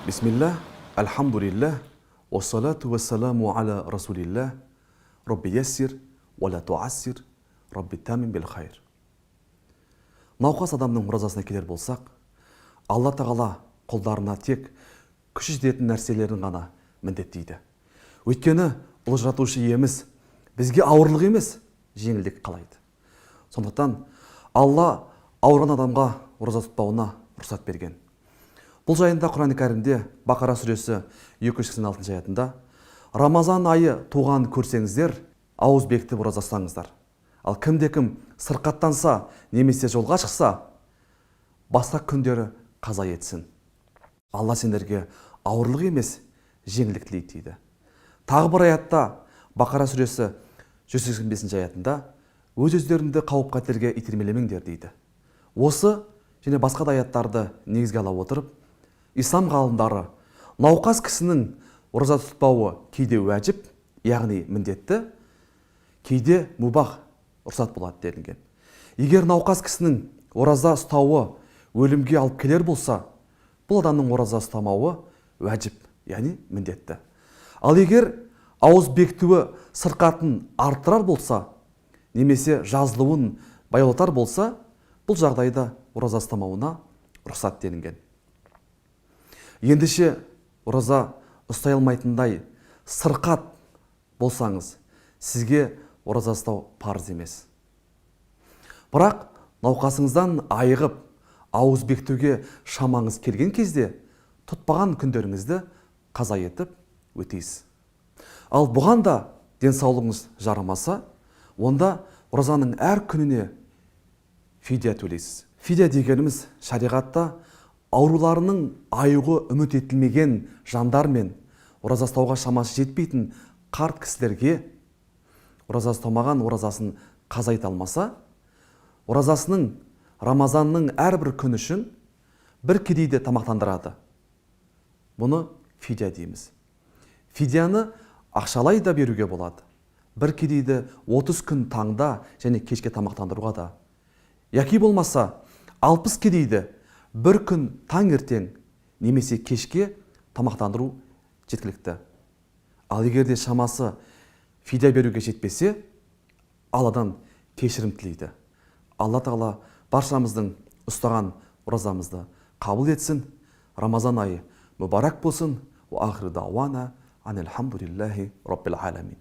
Бисмиллах, альхамдулиллах, уассалату вассаламу аля расулиллах, Робби яссир, уаля туассир, Робби тамин бил хайр. Науқас адамның оразасына келер болсақ, Алла тағала құлдарына тек күш жететін нәрселерін ғана міндеттейді. Өйткені ұлы жаратушы иеміз бізге ауырлық емес, жеңілдік қалайды. Сондықтан Алла ауырған адамға ораза тұтпауына рұқсат берген. Бұл жайында Құран кәрімде Бақара сүресі 286 аятында Рамазан айы туған көрсеңіздер, ауыз бекітіп ораза ұстаңыздар. Ал кімде-кім сырқаттанса немесе жолға шықса, басқа күндері қаза етсін. Алла сендерге ауырлық емес, жеңілдік тілейді дейді. Тағы бір аятта Бақара сүресі 185 аятында өз-өздеріңді қауіп-қатерге итермелемеңдер дейді. Осы және басқа да аяттарды негізге ала отырып, ислам ғалымдары науқас кісінің ораза тұтпауы кейде уәжіп, яғни міндетті, кейде мубах, рұқсат болады делінген. Егер науқас кісінің ораза ұстауы өлімге алып келер болса, бұл адамның ораза ұстамауы уәжіп, яғни міндетті. Ал егер ауыз бекітуі сырқатын арттырар болса, немесе жазылуын баяулатар болса, бұл жағдайда ораза ұстамауына рұқсат делінген. Ендеше ораза ұстай алмайтындай сырқат болсаңыз, сізге ораза ұстау парыз емес. Бірақ науқасыңыздан айығып, ауыз бекітуге шамаңыз келген кезде тұтпаған күндеріңізді қаза етіп өтейсіз. Ал бұған да денсаулығыңыз жарамаса, онда оразаның әр күніне фидия төлейсіз. Фидия дегеніміз шариғатта ауруларының айығуы үміт етілмеген жандар мен ораза ұстауға шамасы жетпейтін қарт кісілерге ораза ұстамаған оразасын қаза ете алмаса, оразасының Рамазанның әрбір күні үшін бір кедейді тамақтандырады. Бұны фидия дейміз. Фидияны ақшалай да беруге болады. Бір кедейді 30 күн таңда және кешке тамақтандыруға да. Яки болмаса 60 кедейді бір күн таңертең немесе кешке тамақтандыру жеткілікті. Ал егерде шамасы фидия беруге жетпесе, Алладан кешірім тілейді. Алла тағала баршамыздың ұстаған оразамызды қабыл етсін. Рамазан айы мүбарак болсын. Ва ахир дауана анил хамдулиллахи раббил аламин.